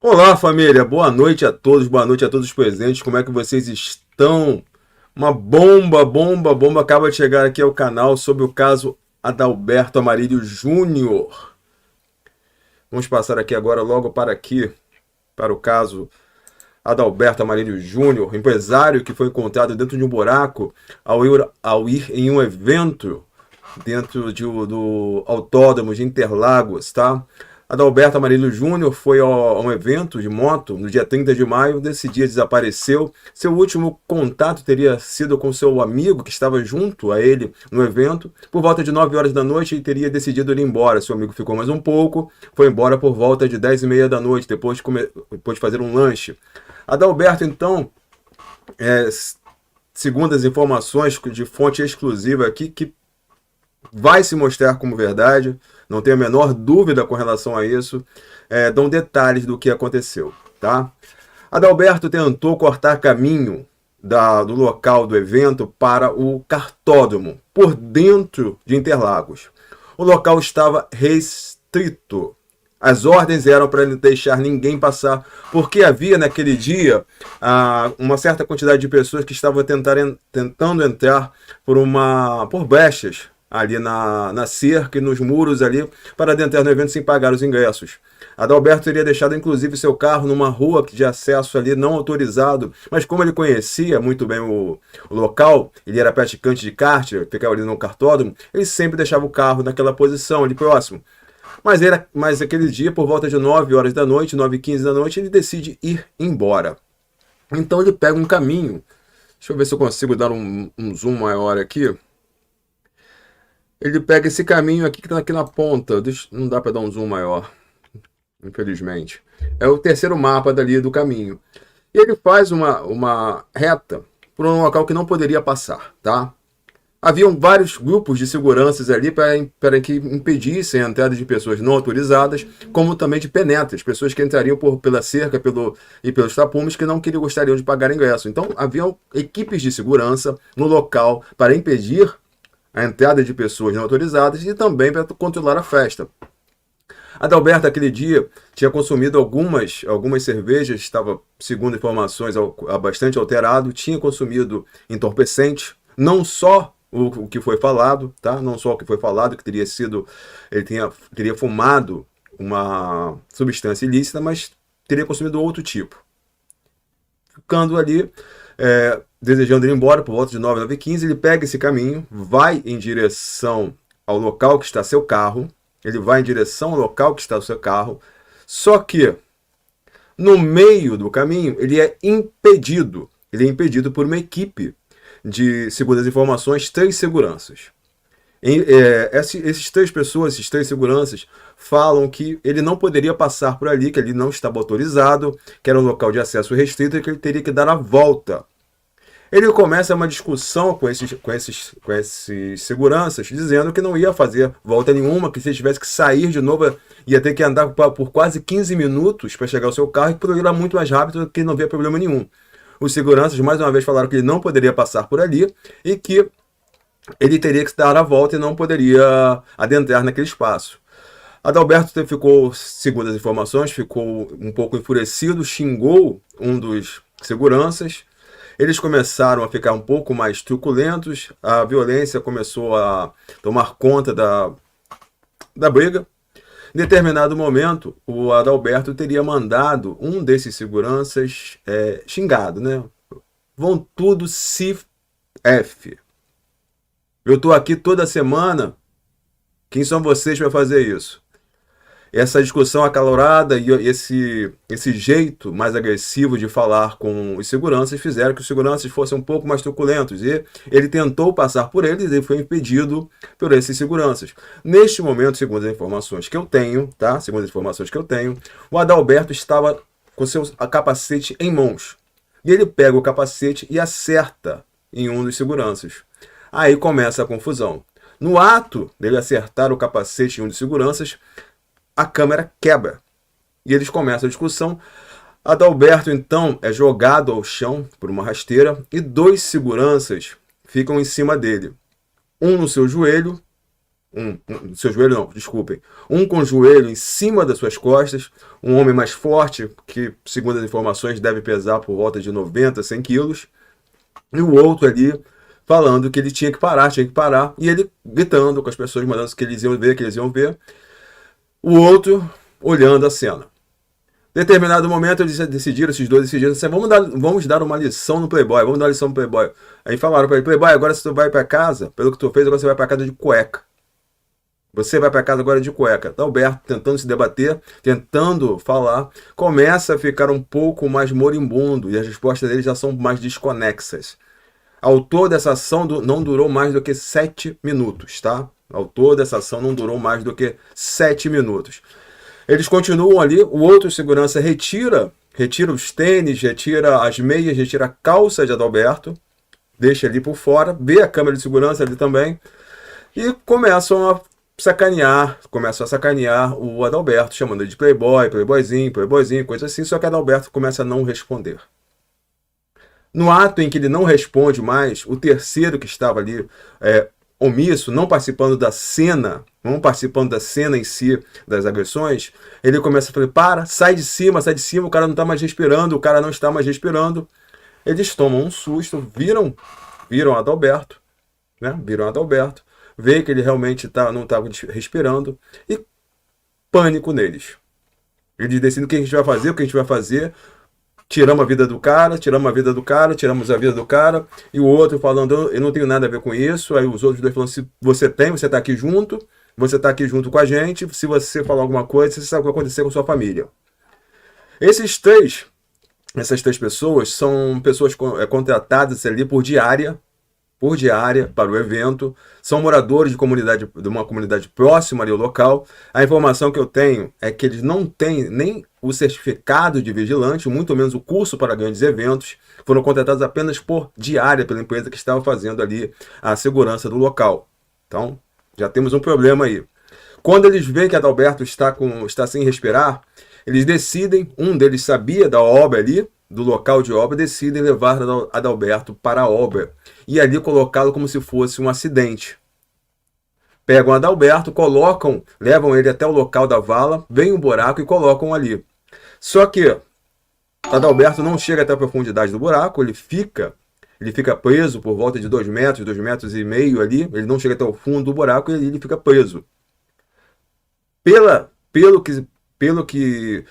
Olá, família. Boa noite a todos os presentes. Como é que vocês estão? Uma bomba acaba de chegar aqui ao canal sobre o caso Adalberto Amarílio Júnior. Vamos passar aqui agora logo para o caso Adalberto Amarílio Júnior, empresário que foi encontrado dentro de um buraco ao ir em um evento do Autódromo de Interlagos, tá? Adalberto Amarílio Júnior foi a um evento de moto no dia 30 de maio. Desse dia desapareceu. Seu último contato teria sido com seu amigo que estava junto a ele no evento. Por volta de 9 horas da noite, ele teria decidido ir embora. Seu amigo ficou mais um pouco, foi embora por volta de 10h30 da noite, depois de fazer um lanche. Adalberto, então, é, segundo as informações de fonte exclusiva aqui, que vai se mostrar como verdade, não tenho a menor dúvida com relação a isso, dão detalhes do que aconteceu, tá? Adalberto tentou cortar caminho do local do evento para o cartódromo, por dentro de Interlagos. O local estava restrito. As ordens eram para ele deixar ninguém passar, porque havia naquele dia uma certa quantidade de pessoas que estavam tentando entrar por brechas ali na cerca e nos muros ali para adentrar no evento sem pagar os ingressos. Adalberto teria deixado inclusive seu carro numa rua de acesso ali não autorizado, mas como ele conhecia muito bem o local, ele era praticante de kart, ficava ali no cartódromo, ele sempre deixava o carro naquela posição ali próximo. Mas aquele dia, por volta de 9 horas da noite, 9h15 da noite, ele decide ir embora. Então ele pega um caminho. Deixa eu ver se eu consigo dar um zoom maior aqui. Ele pega esse caminho aqui que está aqui na ponta. Não dá para dar um zoom maior, infelizmente. É o terceiro mapa dali do caminho. E ele faz uma reta por um local que não poderia passar, tá? Haviam vários grupos de seguranças ali para que impedissem a entrada de pessoas não autorizadas, como também de penetras, pessoas que entrariam pela cerca e pelos tapumes que não gostariam de pagar ingresso. Então, haviam equipes de segurança no local para impedir a entrada de pessoas não autorizadas e também para controlar a festa. Adalberto, aquele dia, tinha consumido algumas cervejas, estava, segundo informações, bastante alterado, tinha consumido entorpecente, não só o que foi falado, tá? Não só o que foi falado, que ele teria fumado uma substância ilícita, mas teria consumido outro tipo. Ficando ali, desejando ir embora, por volta de 9h15, ele pega esse caminho, vai em direção ao local que está seu carro, só que no meio do caminho ele é impedido por uma equipe de, segundo as informações, 3 seguranças. Esses três seguranças, falam que ele não poderia passar por ali, que ele não estava autorizado, que era um local de acesso restrito e que ele teria que dar a volta. Ele começa uma discussão com esses seguranças, dizendo que não ia fazer volta nenhuma, que se ele tivesse que sair de novo, ia ter que andar por quase 15 minutos para chegar ao seu carro, e que poderia ir muito mais rápido, que não havia problema nenhum. Os seguranças, mais uma vez, falaram que ele não poderia passar por ali e que ele teria que dar a volta e não poderia adentrar naquele espaço. Adalberto ficou, segundo as informações, ficou um pouco enfurecido, xingou um dos seguranças. Eles começaram a ficar um pouco mais truculentos, a violência começou a tomar conta da briga. Em determinado momento, o Adalberto teria mandado um desses seguranças xingado, né? Vão tudo se F. Eu tô aqui toda semana. Quem são vocês para fazer isso? Essa discussão acalorada e esse jeito mais agressivo de falar com os seguranças fizeram que os seguranças fossem um pouco mais truculentos. E ele tentou passar por eles e foi impedido por esses seguranças. Neste momento, segundo as informações que eu tenho, tá? O Adalberto estava com seu capacete em mãos. E ele pega o capacete e acerta em um dos seguranças. Aí começa a confusão. No ato dele acertar o capacete em um dos seguranças, a câmera quebra. E eles começam a discussão. Adalberto, então, é jogado ao chão por uma rasteira e 2 seguranças ficam em cima dele. Um no seu joelho, seu joelho não, desculpem, um com o joelho em cima das suas costas, um homem mais forte, que segundo as informações deve pesar por volta de 90, 100 quilos, e o outro ali falando que ele tinha que parar, e ele gritando com as pessoas, mandando que eles iam ver, o outro olhando a cena. Determinado momento, esses dois decidiram assim, vamos dar uma lição no Playboy, Aí falaram para ele, Playboy, agora se tu vai para casa, pelo que tu fez, agora você vai para casa de cueca. Você vai para casa agora de cueca. Adalberto, tentando se debater, tentando falar, começa a ficar um pouco mais moribundo e as respostas dele já são mais desconexas. Ao todo dessa ação não durou mais do que 7 minutos, tá? Ao todo dessa ação não durou mais do que 7 minutos. Eles continuam ali, o outro segurança retira os tênis, retira as meias, retira a calça de Adalberto, deixa ali por fora, vê a câmera de segurança ali também, e começam a sacanear o Adalberto, chamando ele de playboy, playboyzinho, coisa assim, só que Adalberto começa a não responder. No ato em que ele não responde mais, o terceiro que estava ali, omisso, não participando da cena em si, das agressões, ele começa a falar, sai de cima, o cara não está mais respirando, Eles tomam um susto, viram Adalberto, né? Vê que ele realmente não estava respirando, e pânico neles. Eles decidem o que a gente vai fazer, tiramos a vida do cara, e o outro falando, eu não tenho nada a ver com isso. Aí os outros dois falando, se você está aqui junto com a gente, se você falar alguma coisa, você sabe o que vai acontecer com a sua família. Essas três pessoas são pessoas contratadas ali por diária para o evento, são moradores de uma comunidade próxima ali ao local. A informação que eu tenho é que eles não têm nem o certificado de vigilante, muito menos o curso para grandes eventos, foram contratados apenas por diária pela empresa que estava fazendo ali a segurança do local. Então, já temos um problema aí. Quando eles veem que Adalberto está sem respirar, eles decidem, um deles sabia da obra ali, do local de obra, decidem levar Adalberto para a obra e ali colocá-lo como se fosse um acidente. Pegam Adalberto, levam ele até o local da vala, vem um buraco e colocam ali. Só que Adalberto não chega até a profundidade do buraco, ele fica preso por volta de 2 metros e meio ali, ele não chega até o fundo do buraco e ele fica preso. Pelo que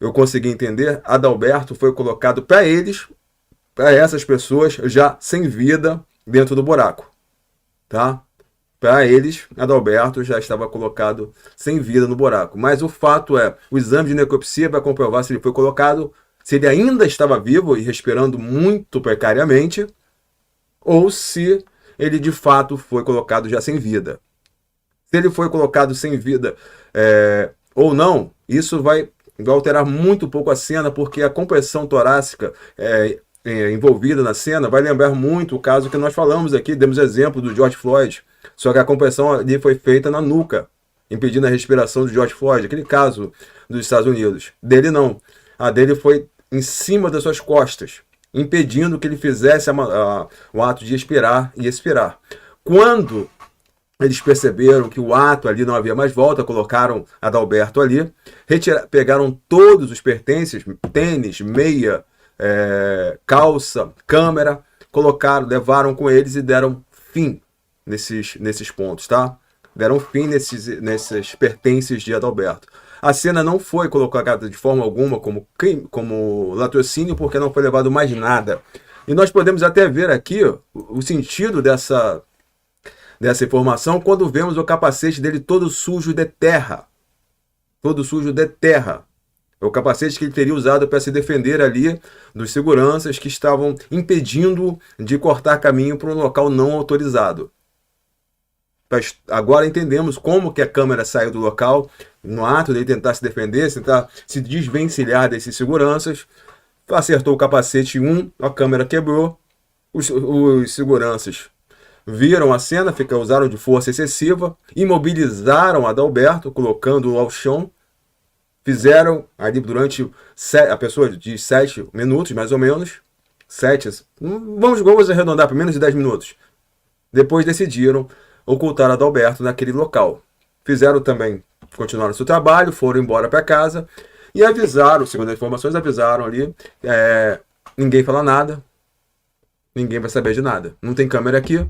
eu consegui entender, Adalberto foi colocado para essas pessoas já sem vida dentro do buraco, tá? Para eles, Adalberto já estava colocado sem vida no buraco. Mas o fato é, o exame de necropsia vai comprovar se ele foi colocado, se ele ainda estava vivo e respirando muito precariamente, ou se ele de fato foi colocado já sem vida. Se ele foi colocado sem vida ou não, isso vai alterar muito pouco a cena, porque a compressão torácica envolvida na cena vai lembrar muito o caso que nós falamos aqui, demos exemplo do George Floyd, só que a compressão ali foi feita na nuca, impedindo a respiração do George Floyd, aquele caso dos Estados Unidos. Dele não, a dele foi em cima das suas costas, impedindo que ele fizesse o ato de expirar e expirar. Quando eles perceberam que o ato ali não havia mais volta, colocaram Adalberto ali, pegaram todos os pertences, tênis, meia, calça, câmera, levaram com eles e deram fim nesses pontos, tá? Deram fim nesses pertences de Adalberto. A cena não foi colocada de forma alguma como latrocínio, porque não foi levado mais nada. E nós podemos até ver aqui o sentido dessa informação quando vemos o capacete dele todo sujo de terra. É o capacete que ele teria usado para se defender ali dos seguranças que estavam impedindo de cortar caminho para um local não autorizado. Agora entendemos como que a câmera saiu do local, no ato de tentar se defender, tentar se desvencilhar desses seguranças. Acertou o capacete a câmera quebrou, os seguranças viram a cena, usaram de força excessiva, imobilizaram Adalberto, colocando-o ao chão, fizeram ali durante a pessoa de 7 minutos, mais ou menos, vamos arredondar para menos de 10 minutos. Depois decidiram ocultaram Adalberto naquele local. Fizeram também, continuaram seu trabalho, foram embora para casa e avisaram, segundo as informações, avisaram ali, ninguém fala nada, ninguém vai saber de nada. Não tem câmera aqui,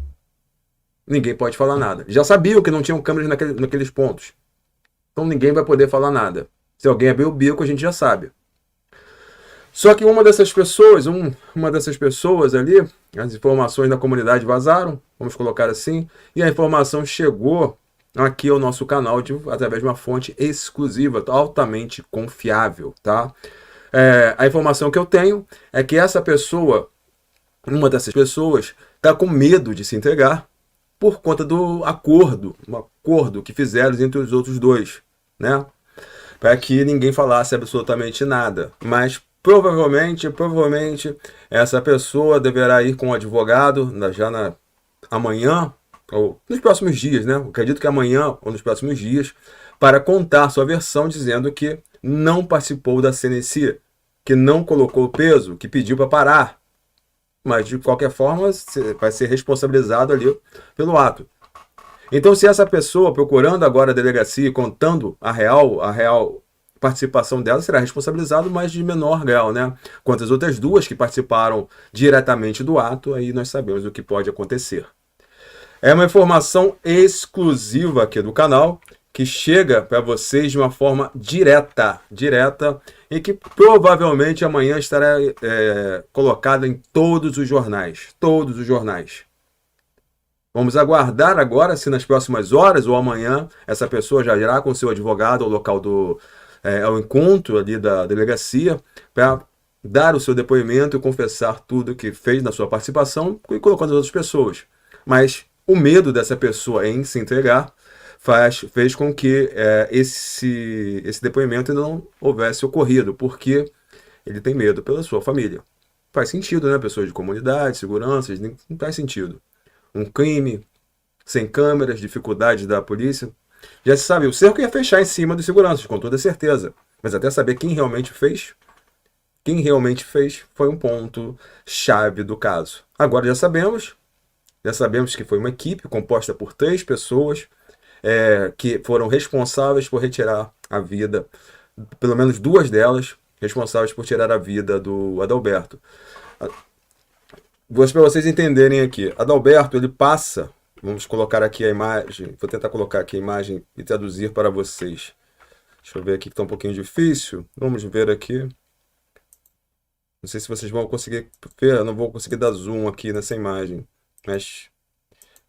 ninguém pode falar nada. Já sabiam que não tinham câmeras naqueles pontos. Então ninguém vai poder falar nada. Se alguém abrir o bico, a gente já sabe. Só que uma dessas pessoas ali, as informações da comunidade vazaram, vamos colocar assim, e a informação chegou aqui ao nosso canal através de uma fonte exclusiva, altamente confiável, tá? A informação que eu tenho é que essa pessoa, uma dessas pessoas, está com medo de se entregar por conta do um acordo que fizeram entre os outros dois, né? Para que ninguém falasse absolutamente nada. Mas provavelmente essa pessoa deverá ir com o advogado amanhã ou nos próximos dias, né? Eu acredito que amanhã ou nos próximos dias, para contar sua versão dizendo que não participou da CNC, que não colocou o peso, que pediu para parar. Mas de qualquer forma vai ser responsabilizado ali pelo ato. Então, se essa pessoa procurando agora a delegacia, contando a real participação dela, será responsabilizado, mas de menor grau, né? Quanto as outras duas que participaram diretamente do ato, aí nós sabemos o que pode acontecer. É uma informação exclusiva aqui do canal, que chega para vocês de uma forma direta, e que provavelmente amanhã estará colocada em todos os jornais. Vamos aguardar agora se nas próximas horas ou amanhã essa pessoa já irá com seu advogado ao local ao encontro ali da delegacia para dar o seu depoimento e confessar tudo que fez na sua participação e colocando as outras pessoas. Mas o medo dessa pessoa em se entregar fez com que esse depoimento não houvesse ocorrido, porque ele tem medo pela sua família. Faz sentido, né? Pessoas de comunidade, seguranças, não faz sentido. Um crime, sem câmeras, dificuldade da polícia. Já se sabe, o cerco ia fechar em cima dos seguranças, com toda certeza. Mas até saber quem realmente fez foi um ponto chave do caso. Agora já sabemos que foi uma equipe composta por 3 pessoas que foram responsáveis por retirar a vida, pelo menos 2 delas, responsáveis por tirar a vida do Adalberto. Para vocês entenderem aqui, Adalberto, ele passa, vamos colocar aqui a imagem, vou tentar colocar aqui a imagem e traduzir para vocês. Deixa eu ver aqui que está um pouquinho difícil, vamos ver aqui. Não sei se vocês vão conseguir ver, eu não vou conseguir dar zoom aqui nessa imagem, mas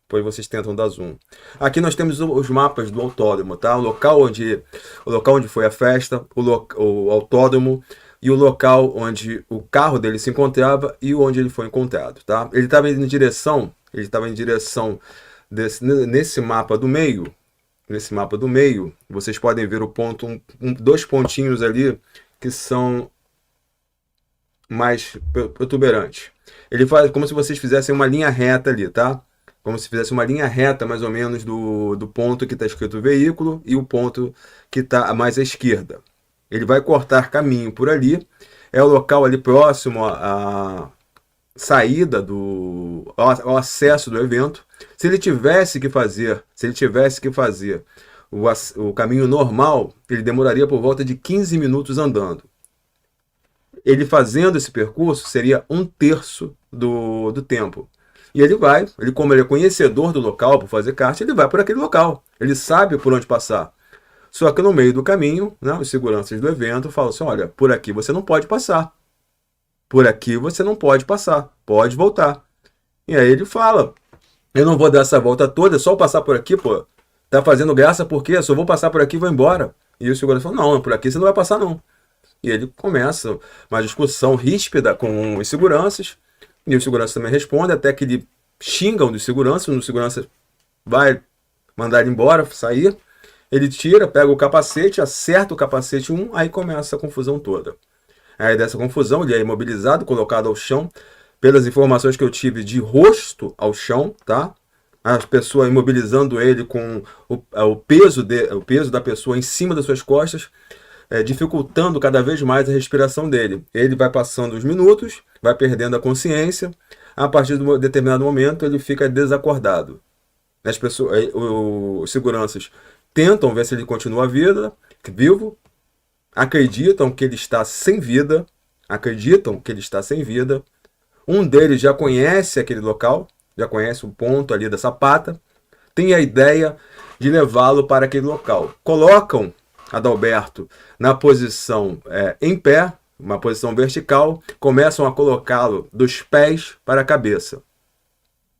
depois vocês tentam dar zoom. Aqui nós temos os mapas do autódromo, tá? O local onde foi a festa, o autódromo, e o local onde o carro dele se encontrava e onde ele foi encontrado, tá? Ele estava em direção nesse mapa do meio. Nesse mapa do meio, vocês podem ver o ponto, 2 pontinhos ali que são mais protuberantes. Ele faz como se vocês fizessem uma linha reta ali, tá? Como se fizesse uma linha reta, mais ou menos, do ponto que está escrito veículo e o ponto que está mais à esquerda. Ele vai cortar caminho por ali, é o local ali próximo à saída ao acesso do evento. Se ele tivesse que fazer o caminho normal, ele demoraria por volta de 15 minutos andando. Ele fazendo esse percurso seria 1/3 do tempo. E como ele é conhecedor do local por fazer kart, ele vai por aquele local. Ele sabe por onde passar. Só que no meio do caminho, né, os seguranças do evento falam assim, olha, por aqui você não pode passar. Por aqui você não pode passar. Pode voltar. E aí ele fala, eu não vou dar essa volta toda, é só passar por aqui, pô. Tá fazendo graça por quê? Eu só vou passar por aqui e vou embora. E o segurança fala, não, por aqui você não vai passar não. E ele começa uma discussão ríspida com os seguranças. E o segurança também responde, até que ele xinga um dos seguranças. O segurança vai mandar ele embora, sair. Ele tira, pega o capacete, acerta o capacete aí começa a confusão toda. Aí dessa confusão, ele é imobilizado, colocado ao chão. Pelas informações que eu tive, de rosto ao chão, tá? A pessoa imobilizando ele com o peso da pessoa em cima das suas costas, dificultando cada vez mais a respiração dele. Ele vai passando os minutos, vai perdendo a consciência. A partir de um determinado momento, ele fica desacordado. As pessoas, os seguranças tentam ver se ele continua vivo, acreditam que ele está sem vida, acreditam que ele está sem vida. Um deles já conhece aquele local, já conhece o ponto ali da sapata, tem a ideia de levá-lo para aquele local. Colocam Adalberto na posição em pé, uma posição vertical, começam a colocá-lo dos pés para a cabeça.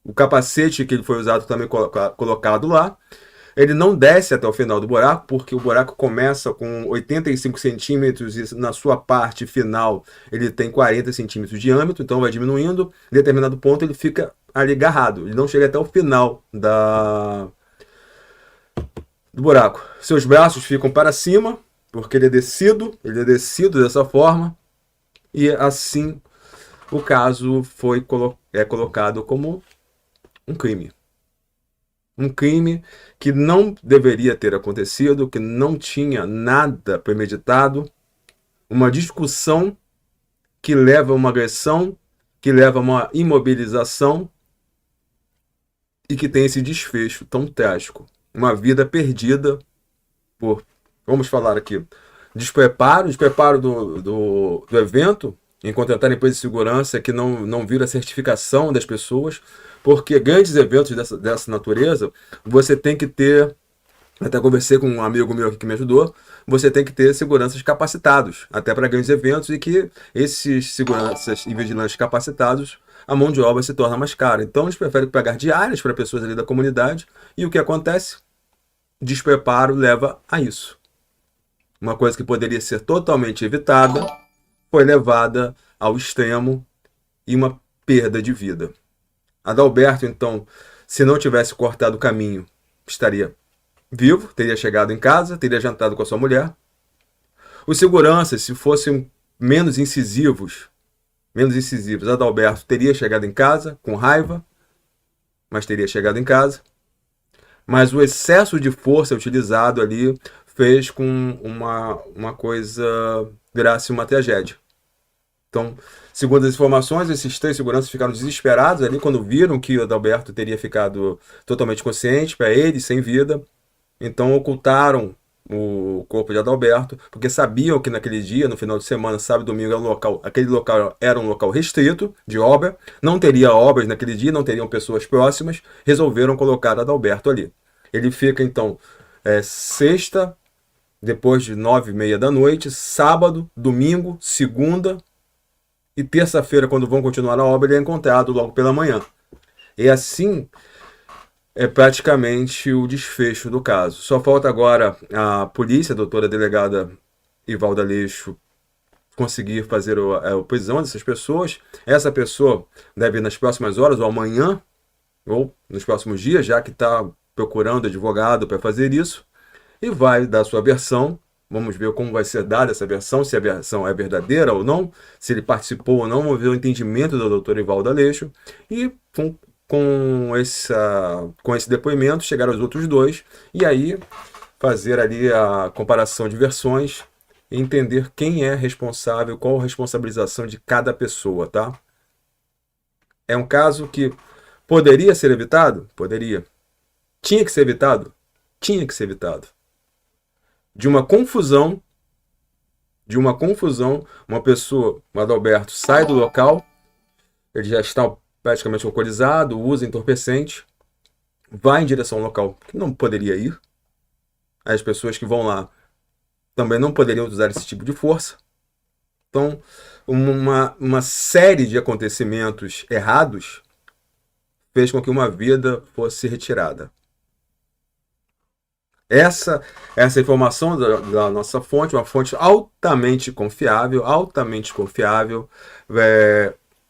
O capacete que ele foi usado também colocado lá. Ele não desce até o final do buraco, porque o buraco começa com 85 centímetros e na sua parte final ele tem 40 centímetros de diâmetro, então vai diminuindo. Em determinado ponto ele fica ali agarrado, ele não chega até o final do buraco. Seus braços ficam para cima, porque ele é descido dessa forma, e assim o caso foi colocado como um crime. Um crime que não deveria ter acontecido, que não tinha nada premeditado, uma discussão que leva a uma agressão, que leva a uma imobilização e que tem esse desfecho tão trágico. Uma vida perdida por, vamos falar aqui, despreparo do evento, em contratar empresas de segurança que não viram a certificação das pessoas, porque grandes eventos dessa natureza, você tem que ter, até conversei com um amigo meu aqui que me ajudou, você tem que ter seguranças capacitados, até para grandes eventos, e que esses seguranças e vigilantes capacitados, a mão de obra se torna mais cara. Então eles preferem pagar diárias para pessoas ali da comunidade, e o que acontece? Despreparo leva a isso. Uma coisa que poderia ser totalmente evitada foi levada ao extremo e uma perda de vida. Adalberto, então, se não tivesse cortado o caminho, estaria vivo, teria chegado em casa, teria jantado com a sua mulher. Os seguranças, se fossem menos incisivos, Adalberto teria chegado em casa com raiva, mas teria chegado em casa. Mas o excesso de força utilizado ali fez com uma coisa virasse uma tragédia. Então, segundo as informações, esses 3 seguranças ficaram desesperados ali quando viram que o Adalberto teria ficado totalmente consciente, para ele, sem vida. Então, ocultaram o corpo de Adalberto, porque sabiam que naquele dia, no final de semana, sábado e domingo, aquele local era um local restrito de obra, não teria obras naquele dia, não teriam pessoas próximas, resolveram colocar Adalberto ali. Ele fica, então, sexta, depois de 9h30 da noite, sábado, domingo, segunda e terça-feira, quando vão continuar a obra, ele é encontrado logo pela manhã. E assim é praticamente o desfecho do caso. Só falta agora a polícia, a doutora delegada Ivalda Leixo, conseguir fazer a prisão dessas pessoas. Essa pessoa deve ir nas próximas horas, ou amanhã, ou nos próximos dias, já que está procurando advogado para fazer isso, e vai dar sua versão. Vamos ver como vai ser dada essa versão, se a versão é verdadeira ou não, se ele participou ou não. Vamos ver o entendimento da doutora Ivalda Leixo. E com esse depoimento, chegar aos outros 2, e aí fazer ali a comparação de versões e entender quem é responsável, qual a responsabilização de cada pessoa, tá? É um caso que poderia ser evitado? Poderia. Tinha que ser evitado? Tinha que ser evitado. De uma confusão, uma pessoa, o Adalberto, sai do local, ele já está praticamente alcoolizado, usa entorpecente, vai em direção ao local que não poderia ir. As pessoas que vão lá também não poderiam usar esse tipo de força. Então, uma série de acontecimentos errados fez com que uma vida fosse retirada. Essa informação da nossa fonte, uma fonte altamente confiável,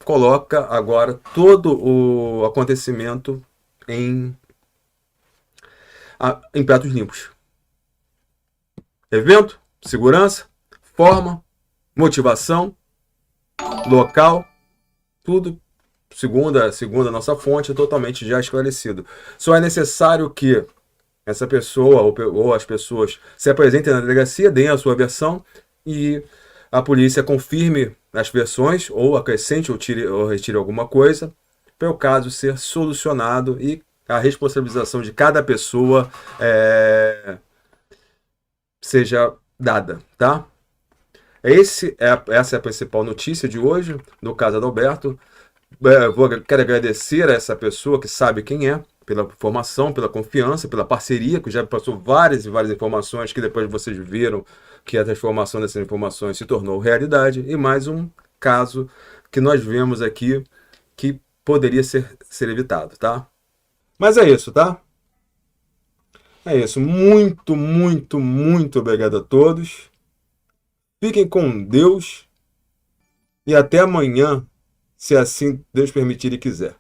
coloca agora todo o acontecimento em pratos limpos. Evento, segurança, forma, motivação, local, tudo, segundo a nossa fonte, é totalmente já esclarecido. Só é necessário que essa pessoa ou as pessoas se apresentem na delegacia, deem a sua versão e a polícia confirme as versões, ou acrescente ou retire alguma coisa, para o caso ser solucionado e a responsabilização de cada pessoa seja dada, tá? Essa é a principal notícia de hoje, no caso Adalberto. Quero agradecer a essa pessoa que sabe quem é, pela informação, pela confiança, pela parceria, que já passou várias e várias informações que depois vocês viram que a transformação dessas informações se tornou realidade. E mais um caso que nós vemos aqui que poderia ser evitado, tá? Mas é isso, tá? É isso. Muito, muito, muito obrigado a todos. Fiquem com Deus e até amanhã, se assim Deus permitir e quiser.